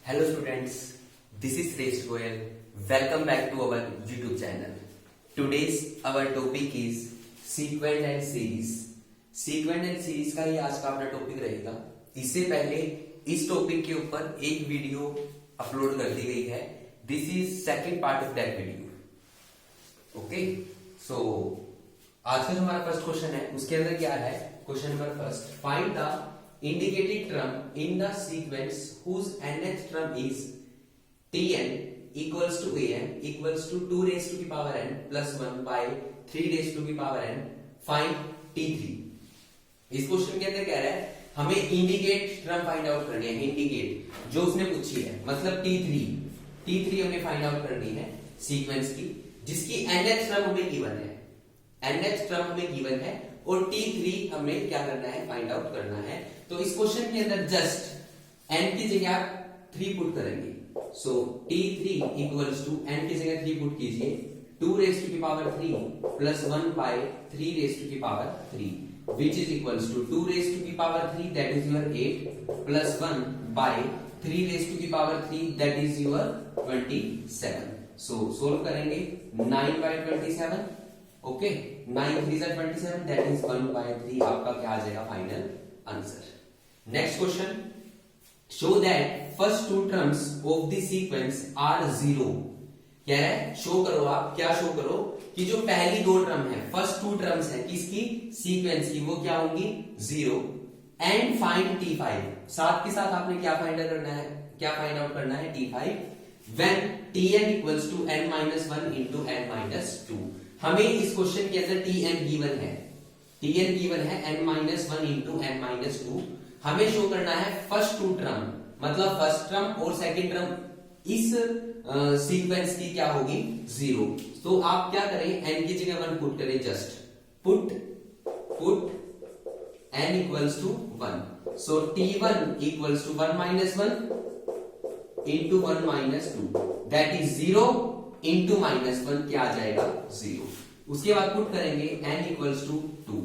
Hello students, this is Shrestha Goyal. Welcome back to our YouTube channel. Today's our topic is sequent and series. Sequent and series का ही आज का अपना topic रहेगा. इससे पहले इस टॉपिक के ऊपर एक वीडियो अपलोड कर दी गई है. This is second part of that video. Okay, so आज का जो हमारा फर्स्ट क्वेश्चन है उसके अंदर क्या है? Question number first, find the indicated term in the sequence whose nth term is tn equals to an equals to 2 raised to the power n plus 1 by 3 raised to the power n. Find t3. इस question के अंदर क्या रहा है, हमें indicate term find out करनी है. Indicate जो उसने पूछी है मतलब t3 हमें फाइंड आउट करनी है सीक्वेंस की, जिसकी nth टर्म हमें गिवन है. nth टर्म हमें गिवन है और t3 हमें क्या करना है, फाइंड आउट करना है. तो इस क्वेश्चन के अंदर जस्ट n की जगह आप 3 पुट करेंगे. सो t3 इक्वल्स टू n की जगह 3 पुट कीजिए, 2 रेज टू की power 3 plus 1 by 3 raise to की power 3 which is equals to 2 raise to की power 3 that is your 8 plus 1 by 3 raise to की power 3 that is your 27. So solve करेंगे 9 bye 27. Okay, 9 3 जा 27 that is 1 by 3. आपका क्या आ जाएगा final answer. Next question, show that first two terms of the sequence are 0. क्या है, show करो. आप क्या शो करो कि जो पहली दो टर्म है, फर्स्ट टू टर्म्स है किसकी, सीक्वेंस की, वो क्या होंगी 0. And find t5. साथ के साथ आपने क्या फाइंड करना है, क्या फाइंड आउट करना है, t5 when tn equals to n minus 1 into n minus 2. हमें इस क्वेश्चन के अंदर tn गिवन है, tn गिवन है n minus 1 into n minus 2. हमें शो करना है फर्स्ट टू टर्म, मतलब फर्स्ट टर्म और सेकंड टर्म इस सीक्वेंस की क्या होगी 0. तो आप क्या करें, n की जगह 1 पुट करें. Just put n equals to 1. So t1 equals to 1 minus 1 into 1 minus 2 that is 0 into minus 1 क्या आ जाएगा 0. उसके बाद पुट करेंगे n equals to 2.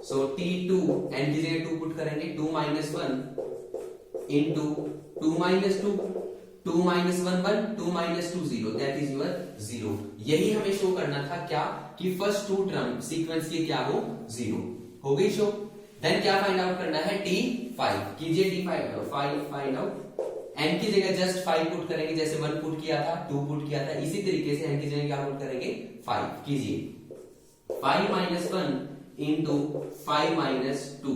So t2 n की जगह 2 पुट करेंगे, 2 minus 1 into 2 minus 2 2 minus 1 1 2 minus 2 0 that is your 0. यही हमें शो करना था क्या, कि फर्स्ट टू टर्म सीक्वेंस की क्या हो 0 हो गई शो. देन क्या फाइंड आउट करना है, t5 कीजिए. t5 find out. n की जगह जस्ट 5 पुट करेंगे, जैसे 1 पुट किया था 2 पुट किया था, इसी तरीके से n की जगह क्या पुट करेंगे 5 कीजिए. 5 minus 1 into 5 minus 2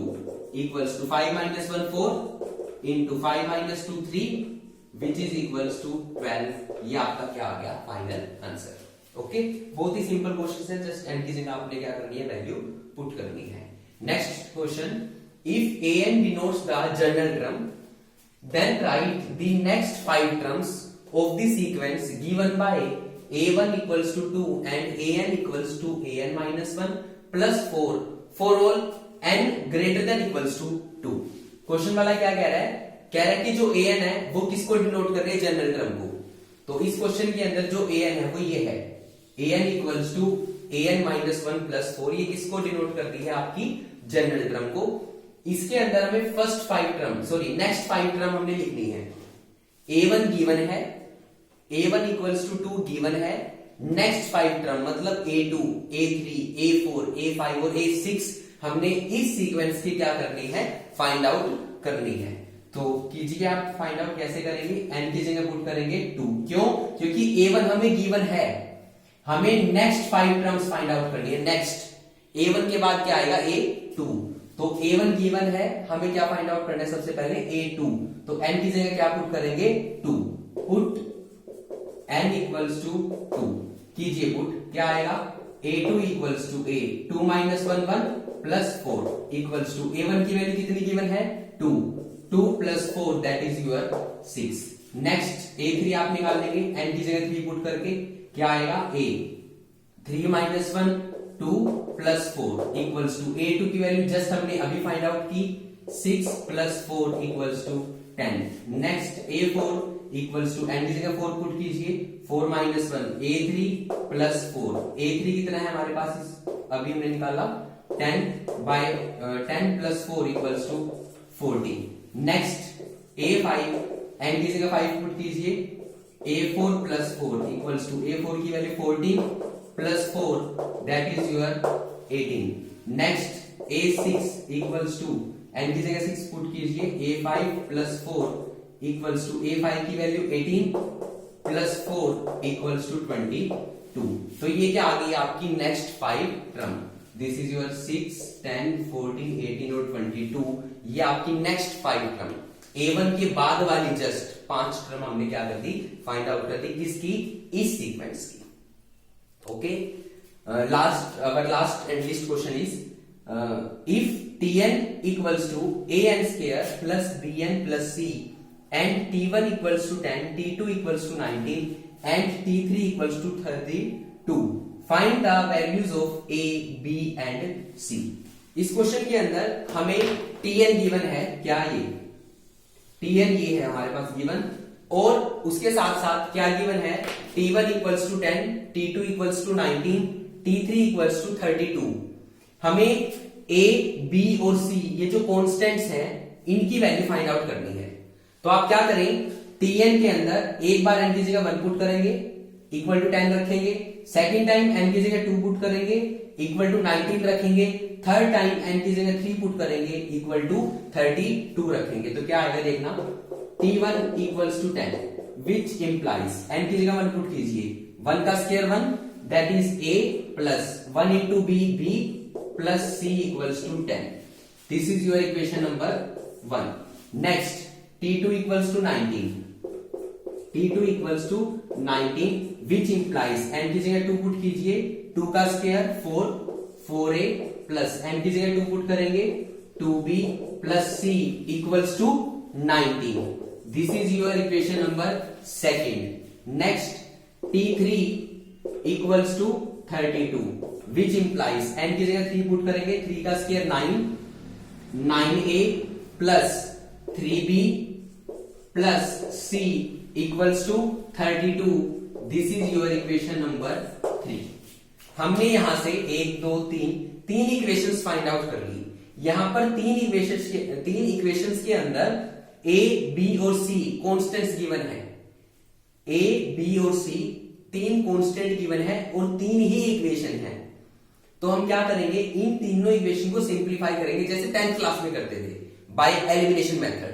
equals to 5 minus 1 4 into 5 minus 2 3 which is equals to 12. ये आपका क्या आ गया फाइनल आंसर. ओके, बहुत ही सिंपल क्वेश्चन है. जस्ट n की जगह आपने क्या करनी है, वैल्यू पुट करनी है. Next question, if an denotes the general term then write the next 5 terms of the sequence given by a1 equals to 2 and an equals to an minus 1 plus 4 for all n greater than equals to 2. Question वाला क्या कह रहा है, कह रहा है कि जो an है वो किसको डिनोट कर रही है, जनरल टर्म को. तो इस क्वेश्चन के अंदर जो an है वो ये है, an equals to an minus 1 plus 4. ये किसको डिनोट कर रही है, आपकी जनरल टर्म को. इसके अंदर हमें फर्स्ट 5 टर्म नेक्स्ट 5 टर्म हमने लिखनी है. a1 गिवन है, a1 इक्वल्स टू 2 गिवन है. नेक्स्ट 5 टर्म मतलब a2 a3 a4 a5 और a6 हमने इस सीक्वेंस की क्या करनी है, फाइंड आउट करनी है. तो कीजिए आप फाइंड आउट कैसे करेंगे, n की जगह पुट करेंगे 2. क्यों, क्योंकि a1 हमें गिवन है, हमें नेक्स्ट 5 टर्म्स फाइंड आउट करनी है. नेक्स्ट a1 के बाद क्या आएगा a2. तो a1 गिवन है, हमें क्या फाइंड आउट करना है, सबसे पहले a2. तो n की जगह क्या पुट करेंगे 2. पुट n इक्वल्स टू 2 कीजिए पुट, क्या आएगा a2 equals to a 2 minus 1 1 plus 4 equals to a1 की वैल्यू कितनी गिवन है 2 plus 4 that is your 6. Next a3 आप निकाल लेंगे, n की जगह 3 पुट करके क्या आएगा a 3 minus 1 2 plus 4 equals to a2 की वैल्यू जस्ट हमने अभी फाइंड आउट की 6 plus 4 equals to 10. Next a4 equals to n की जगह 4 पुट कीजिए, 4 माइनस 1 a3 प्लस 4. a3 कितना है हमारे पास, अभी हमने निकाला 10 by 10 plus 4 equals to 14. Next a5 n की जगह 5 पुट कीजिए, a4 plus 4 equals to a4 की value 14 plus 4 that is your 18। Next a6 equals to n की जगह 6 पुट कीजिए, a5 plus 4 equals to a5 की वैल्यू 18 प्लस 4 इक्वल्स टू 22। तो ये क्या आ गई आपकी next 5 term. This is your 6, 10, 14, 18 और 22। ये आपकी नेक्स्ट 5 टर्म, A1 के बाद वाली जस्ट 5 टर्म हमने क्या कर दी, फाइंड आउट कर दी, किसकी, इस सीक्वेंस की। Okay, last and list question is if Tn equals to an square plus bn plus c and T1 equals to 10, T2 equals to 19 and T3 equals to 32, find the values of a, b and c। इस question के अंदर हमें Tn given है, क्या ये Tn ये है हमारे पास गिवन, और उसके साथ साथ क्या गिवन है, T1 equals to 10, T2 equals to 19, T3 equals to 32। हमें A, B और C ये जो कॉन्स्टेंट्स हैं इनकी वैल्यू फाइंड आउट करनी है। तो आप क्या करें, Tn के अंदर एक बार n की जगह 1 पुट करेंगे इक्वल टू 10 रखेंगे, सेकेंड टाइम n की जगह 2 पुट करेंगे इक्वल टू 19 रखेंगे, थर्ड टाइम n की जगह 3 पुट करेंगे इक्वल टू 32 रखेंगे। तो क्या आएगा देखना, T1 equals to 10 which implies n की जगह 1 पुट कीजिए, 1 का square 1 that is a plus 1 into b, b plus c equals to 10। This is your equation number 1। Next, T2 equals to 19, T2 equals to 19 which implies n की जगह 2 put कीजिए, 2 का square 4, 4a plus n की जगह 2 put करेंगे 2b plus c equals to 19। This is your equation number 2। Next, T3 equals to 32 which implies n की जगह 3 put करेंगे, 3 का square 9, 9a plus 3b plus c equals to 32। This is your equation number 3। हमने यहां से 1, 2, 3 equations find out कर ली। यहां पर तीन इक्वेशंस के अंदर a, b और c कॉन्स्टेंट्स गिवन है। a, b और c 3 कॉन्स्टेंट गिवन है और 3 ही इक्वेशन है। तो हम क्या करेंगे, इन तीनों इक्वेशन को सिंप्लीफाई करेंगे जैसे 10th क्लास में करते थे by elimination method.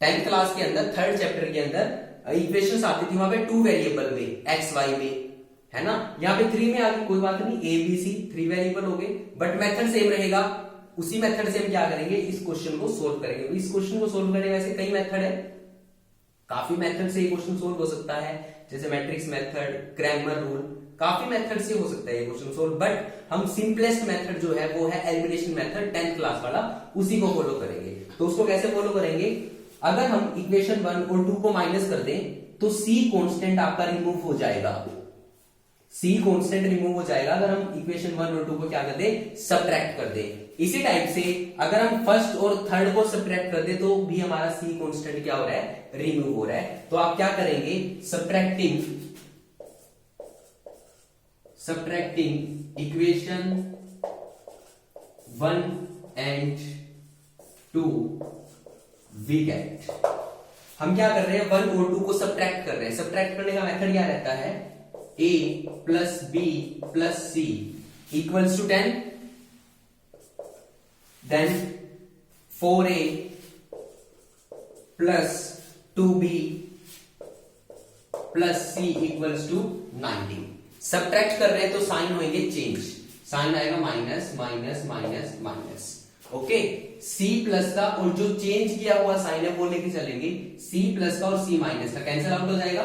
10th class के अंदर 3rd चैप्टर के अंदर इक्वेशंस आती थी वहां पे 2 वेरिएबल में, x y में, है ना। यहाँ पे 3 में आ गई, कोई बात नहीं, a b c 3 वेरिएबल हो गए, बट मेथड सेम रहेगा। उसी मेथड से हम क्या करेंगे, इस क्वेश्चन को सोल्व करेंगे। इस क्वेश्चन को सोल्व करने वैसे कई मेथड है, काफी मेथड से ये क्वेश्चन सोल्व हो सकता है, जैसे मैट्रिक्स मेथड, क्रैमर रूल, काफी मेथड से हो सकता है ये क्वेश्चन सोल्व, बट हम सिंपलेस्ट मेथड जो है वो है एलिमिनेशन मेथड 10th क्लास वाला, उसी को फॉलो करेंगे। तो उसको कैसे फॉलो करेंगे, अगर हम इक्वेशन 1 और 2 को माइनस कर दें तो c कांस्टेंट आपका रिमूव हो जाएगा, c कांस्टेंट रिमूव हो जाएगा अगर हम इक्वेशन 1 और 2 को क्या कर दें, सब्ट्रैक्ट कर दें। इसी टाइप से अगर हम फर्स्ट और थर्ड को सब्ट्रैक्ट कर दे तो भी हमारा c कांस्टेंट क्या हो रहा है, रिमूव हो रहा है। तो आप क्या करेंगे, subtracting equation 1 and 2 we get, हम क्या कर रहे हैं, 1 और 2 को सब्ट्रैक्ट कर रहे हैं। सब्ट्रैक्ट करने का मेथड क्या रहता है, a plus b plus c equals to 10, then 4a plus 2b plus c equals to 19। Subtract कर रहे हैं तो साइन होंगे चेंज, साइन आएगा minus minus minus minus. Okay, c plus का और जो चेंज किया हुआ साइन है वो लेके चलेंगे, c प्लस का और c माइनस का कैंसिल आउट हो जाएगा,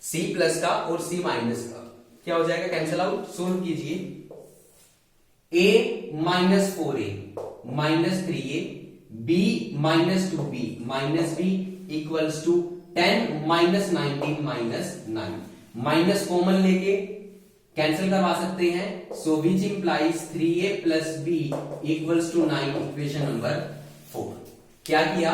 c प्लस का और c माइनस का क्या हो जाएगा, कैंसिल आउट। सोल्व कीजिए, a minus 4a minus 3a b minus 2b minus b equals to 10 minus 19 minus 9। Minus common लेके कैंसिल करवा सकते हैं, so which implies 3a plus b equals to 9, equation number 4। क्या किया,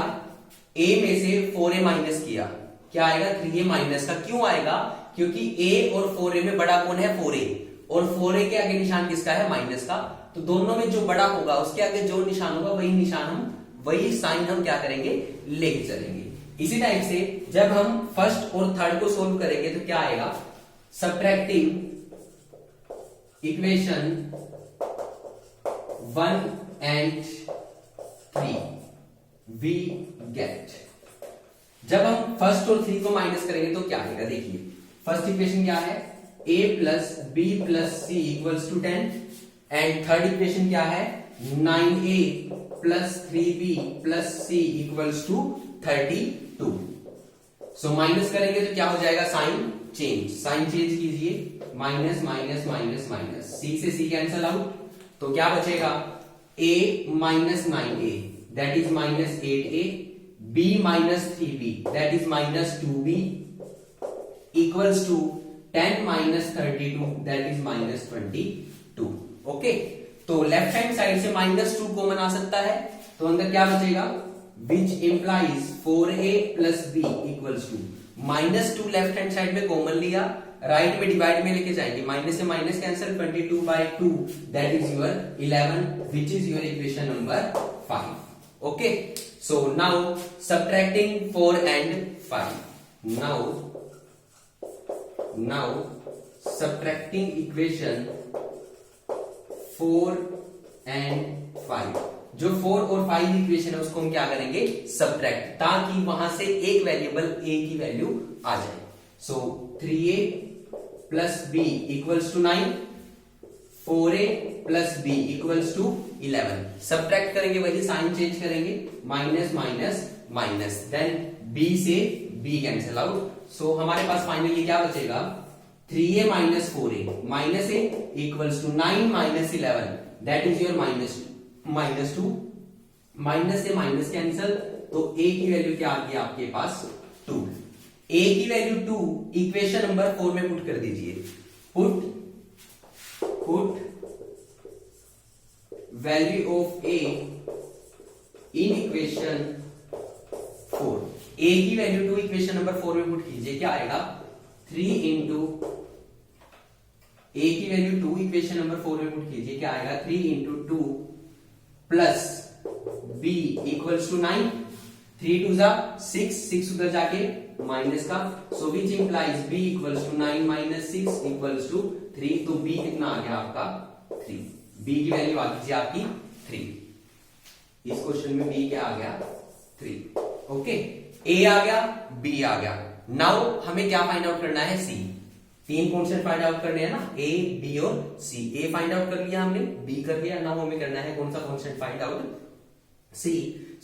a में से 4a minus किया, क्या आएगा, 3a माइनस का। क्यों आएगा, क्योंकि a और 4a में बड़ा कौन है, 4a, और 4a के आगे निशान किसका है, माइनस का। तो दोनों में जो बड़ा होगा उसके आगे जो निशान होगा वही निशान हम, वही साइन हम क्या करेंगे, लेके चलेंगे। इसी टाइप से जब हम फर्स्ट और थर्ड को सोल्व करेंगे तो क्या आएगा, subtracting equation 1 and 3 we get. जब हम फर्स्ट और 3 को माइनस करेंगे तो क्या आएगा, देखिए फर्स्ट इक्वेशन क्या है, a plus B plus C equals to 10 and third equation क्या है, 9a plus 3b plus c equals to 32। So minus करेंगे तो क्या हो जाएगा, साइन चेंज कीजिए, minus minus minus minus, c से c कैंसल आउट, तो क्या बचेगा, a minus 9a that is minus 8a, b minus 3b that is minus 2b equals to 10 minus 32 that is minus 22। Okay, तो left hand side से -2 common आ सकता है, तो अंदर क्या बचेगा, which implies 4a plus B equals to, -2 left hand side में common लिया, राइट में डिवाइड में लेके जाएंगे, माइनस से minus cancel, 22/2 that is your 11 which is your equation number 5। Okay, so now subtracting 4 and 5, now subtracting equation 4 and 5, जो 4 और 5 equation है उसको हम क्या करेंगे, सब्ट्रैक्ट, ताकि वहां से एक वेरिएबल a की वैल्यू आ जाए। So 3a plus b equals to 9, 4a plus b equals to 11, subtract करेंगे, वही साइन चेंज करेंगे, minus minus minus, then b से b कैंसिल आउट, सो हमारे पास फाइनली क्या बचेगा, 3a minus 4a minus a equals to 9 minus 11 that is your -2, minus से minus cancel, तो a की वैल्यू क्या आ गई आपके पास, 2, a की वैल्यू 2 इक्वेशन नंबर 4 में पुट कर दीजिए, put value of a in equation 4, a की वैल्यू 2 इक्वेशन नंबर 4 में पुट कीजिए, क्या आएगा, 3 इंटू a की वैल्यू 2 इक्वेशन नंबर 4 में पुट कीजिए, क्या आएगा, 3 into 2 plus b equals to 9, 3 2 6 उधर जाके माइनस का, so which implies b equals to 9 minus 6 equals to 3, तो b कितना आ गया आपका 3, b की वैल्यू आ गई आपकी 3, इस क्वेश्चन में b क्या आ गया 3। ओके, a आ गया, b आ गया, नाउ हमें क्या फाइंड आउट करना है, c, 3 कॉन्स्टेंट फाइंड आउट करने हैं ना, a b और c, a फाइंड आउट कर लिया हमने, b कर लिया, नाउ हमें करना है कौन सा कॉन्स्टेंट फाइंड आउट, c।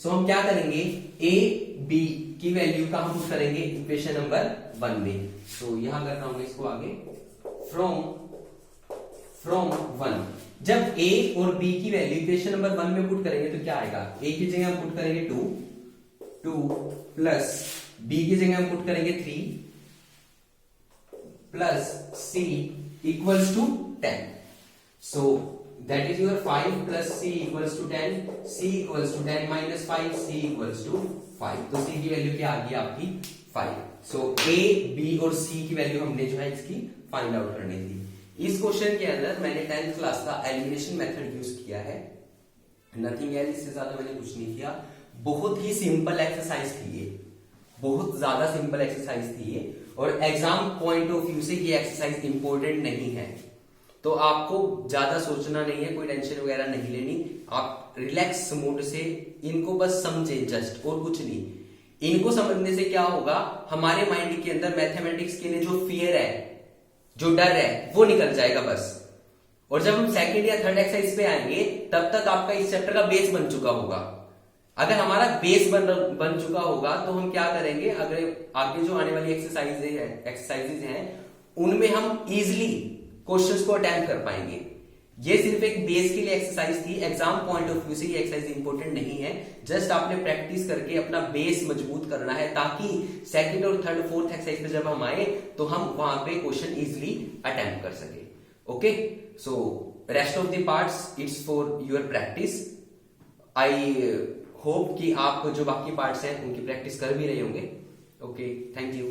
सो हम क्या करेंगे, a b की वैल्यू का हम पुट करेंगे इक्वेशन नंबर 1 में, तो यहां कर रहा हूं इसको आगे, फ्रॉम 1, जब a और b की वैल्यू इक्वेशन नंबर 1 में पुट करेंगे तो क्या आएगा, a की जगह हम पुट करेंगे 2 प्लस b की जगह हम पुट करेंगे 3 plus c equals to 10, so that is your 5 plus c equals to 10, c equals to 10 minus 5, c equals to 5, तो c की वैल्यू क्या आ गई आपकी 5। सो a b और c की वैल्यू हमने जो है इसकी फाइंड आउट करनी थी। इस क्वेश्चन के अंदर मैंने 10th क्लास का एलिमिनेशन मेथड यूज किया है, नथिंग एल्स, इससे ज्यादा मैंने कुछ नहीं किया, बहुत ही सिंपल एक्सरसाइज थी ये, बहुत ज्यादा सिंपल एक्सरसाइज थी ये, और एग्जाम पॉइंट ऑफ व्यू से ये एक्सरसाइज इंपॉर्टेंट नहीं है, तो आपको ज्यादा सोचना नहीं है, कोई टेंशन वगैरह नहीं लेनी, आप रिलैक्स मूड से इनको बस समझे जस्ट, और कुछ नहीं। इनको समझने से क्या होगा, हमारे माइंड के अंदर मैथमेटिक्स के लिए जो फियर है, जो डर है, वो निकल जाएगा बस, और जब हम सेकंड या थर्ड एक्सरसाइज पे आएंगे तब तक आपका इस चैप्टर का बेस बन चुका होगा। अगर हमारा बेस बन चुका होगा तो हम क्या करेंगे, अगर आगे जो आने वाली एक्सरसाइजेज हैं उनमें हम इजिली क्वेश्चंस को अटेम्प्ट कर पाएंगे। ये सिर्फ एक बेस के लिए एक्सरसाइज थी, एग्जाम पॉइंट ऑफ व्यू से ये एक्सरसाइज इंपॉर्टेंट नहीं है, जस्ट आपने प्रैक्टिस करके अपना बेस मजबूत करना है, ताकि सेकंड और थर्ड फोर्थ एक्सरसाइज पे जब हम आए तो हम वहां पे क्वेश्चन इजिली अटेम्प्ट कर सके। Okay, so rest of the parts it's for your practice. I hope कि आप जो बाकी पार्ट्स हैं उनकी प्रैक्टिस कर भी रहे होंगे। Okay, thank you.